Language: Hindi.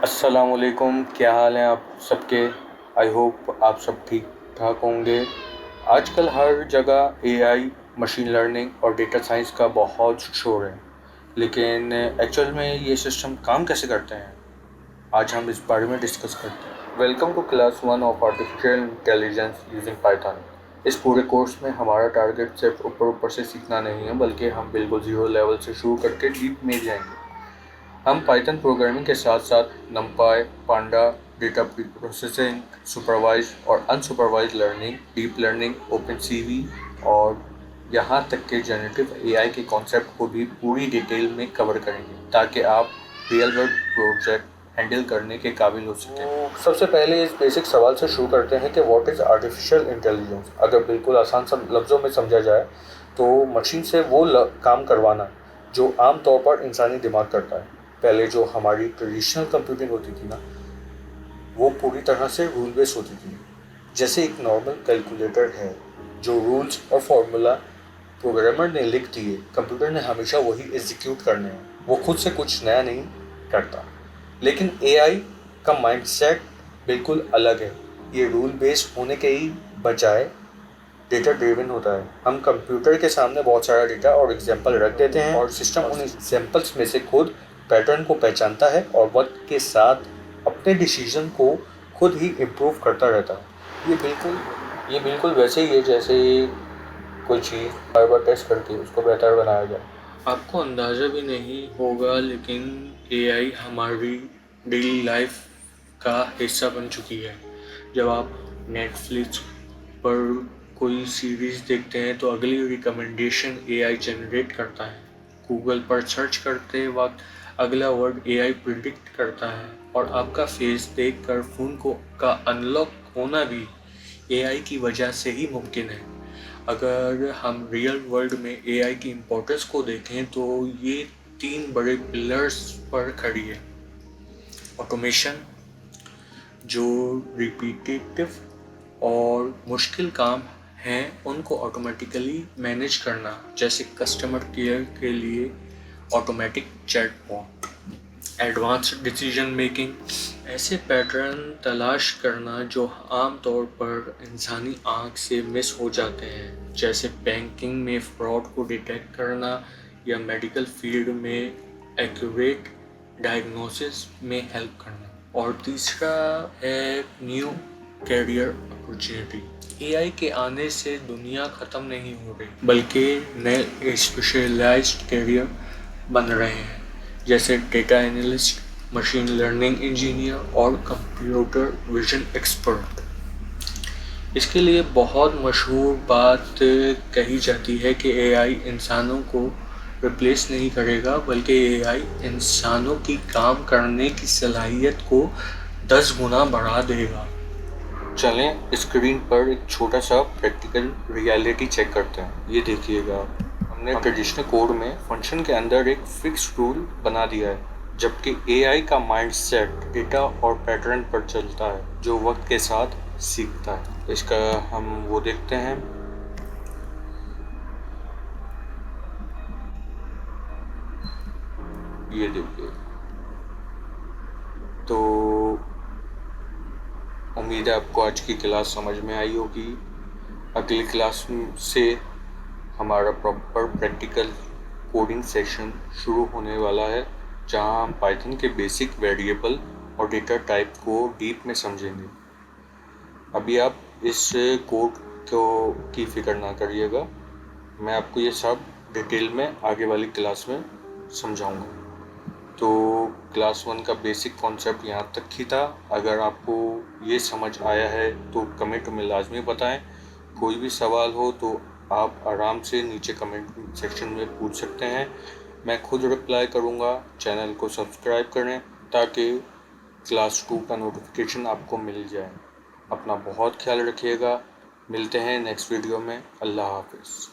अस्सलामुअलैकुम, क्या हाल हैं आप सबके। आई होप आप सब ठीक ठाक होंगे। आजकल हर जगह एआई, मशीन लर्निंग और डेटा साइंस का बहुत शोर है, लेकिन एक्चुअल में ये सिस्टम काम कैसे करते हैं, आज हम इस बारे में डिस्कस करते हैं। Welcome to class 1 of artificial intelligence using Python. इस पूरे कोर्स में हमारा टारगेट सिर्फ ऊपर से सीखना नहीं है, बल्कि हम बिल्कुल ज़ीरो लेवल से शुरू करके डीप में जाएंगे। हम पाइथन प्रोग्रामिंग के साथ साथ नमपाई, पांडा, डेटा प्रोसेसिंग, सुपरवाइज्ड और unsupervised learning, deep learning, OpenCV और यहाँ तक के जनरेटिव एआई के कॉन्सेप्ट को भी पूरी डिटेल में कवर करेंगे, ताकि आप रियल वर्ल्ड प्रोजेक्ट हैंडल करने के काबिल हो सकें। सबसे पहले इस बेसिक सवाल से शुरू करते हैं कि व्हाट इज़ आर्टिफिशियल इंटेलिजेंस। अगर बिल्कुल आसान सब लफ्ज़ों में समझा जाए तो मशीन से वो काम करवाना जो आम तौर पर इंसानी दिमाग करता है। पहले जो हमारी ट्रेडिशनल कंप्यूटिंग होती थी ना, वो पूरी तरह से रूल बेस्ड होती थी। जैसे एक नॉर्मल कैलकुलेटर है, जो रूल्स और फॉर्मूला प्रोग्रामर ने लिख दिए, कंप्यूटर ने हमेशा वही एग्जीक्यूट करने हैं, वो खुद से कुछ नया नहीं करता। लेकिन एआई का माइंडसेट बिल्कुल अलग है। ये रूल बेस्ड होने के ही बजाय डेटा ड्रिवन होता है। हम कंप्यूटर के सामने बहुत सारा डेटा और एग्जाम्पल रख देते हैं और सिस्टम उन एग्जाम्पल्स में से खुद पैटर्न को पहचानता है और वक्त के साथ अपने डिसीजन को खुद ही इम्प्रूव करता रहता है। ये बिल्कुल वैसे ही है जैसे कोई चीज़ बार बार टेस्ट करके उसको बेहतर बनाया जाए। आपको अंदाज़ा भी नहीं होगा, लेकिन एआई हमारी डेली लाइफ का हिस्सा बन चुकी है। जब आप नेटफ्लिक्स पर कोई सीरीज़ देखते हैं तो अगली रिकमेंडेशन एआई जनरेट करता है। गूगल पर सर्च करते वक्त अगला वर्ड एआई प्रिडिक्ट करता है, और आपका फेस देखकर फ़ोन का अनलॉक होना भी एआई की वजह से ही मुमकिन है। अगर हम रियल वर्ल्ड में एआई की इम्पोर्टेंस को देखें तो ये 3 बड़े पिलर्स पर खड़ी है। ऑटोमेशन, जो रिपीटेटिव और मुश्किल काम हैं उनको ऑटोमेटिकली मैनेज करना, जैसे कस्टमर केयर के लिए automatic chatbot. Advanced decision making, ऐसे पैटर्न तलाश करना जो आम तौर पर इंसानी आँख से मिस हो जाते हैं, जैसे बैंकिंग में फ्रॉड को डिटेक्ट करना या मेडिकल फील्ड में एक्यूरेट डायग्नोसिस में हेल्प करना। और तीसरा है न्यू कैरियर अपॉर्चुनिटी। एआई के आने से दुनिया ख़त्म नहीं हो रही, बल्कि नए स्पेशलाइज्ड कैरियर बन रहे हैं, जैसे data analyst, machine learning engineer और कंप्यूटर विजन एक्सपर्ट। इसके लिए बहुत मशहूर बात कही जाती है कि एआई इंसानों को रिप्लेस नहीं करेगा, बल्कि एआई इंसानों की काम करने की सलाहियत को 10 गुना बढ़ा देगा। चलें स्क्रीन पर एक छोटा सा प्रैक्टिकल रियलिटी चेक करते हैं। ये देखिएगा, हमने ट्रेडिशनल कोड में फंक्शन के अंदर एक फिक्स रूल बना दिया है, जबकि एआई का माइंडसेट डेटा और पैटर्न पर चलता है जो वक्त के साथ सीखता है। इसका हम वो देखते हैं। ये देखिए, तो उम्मीद है आपको आज की क्लास समझ में आई होगी। अगली क्लास से हमारा प्रॉपर प्रैक्टिकल कोडिंग सेशन शुरू होने वाला है, जहां हम पाइथन के बेसिक वेरिएबल और डेटा टाइप को डीप में समझेंगे। अभी आप इस कोड की फ़िक्र ना करिएगा, मैं आपको ये सब डिटेल में आगे वाली क्लास में समझाऊंगा। तो क्लास 1 का बेसिक कॉन्सेप्ट यहाँ तक ही था। अगर आपको ये समझ आया है तो कमेंट में लाजमी बताएं। कोई भी सवाल हो तो आप आराम से नीचे कमेंट सेक्शन में पूछ सकते हैं, मैं खुद रिप्लाई करूँगा। चैनल को सब्सक्राइब करें ताकि क्लास 2 का नोटिफिकेशन आपको मिल जाए। अपना बहुत ख्याल रखिएगा, मिलते हैं नेक्स्ट वीडियो में। अल्लाह हाफिज़।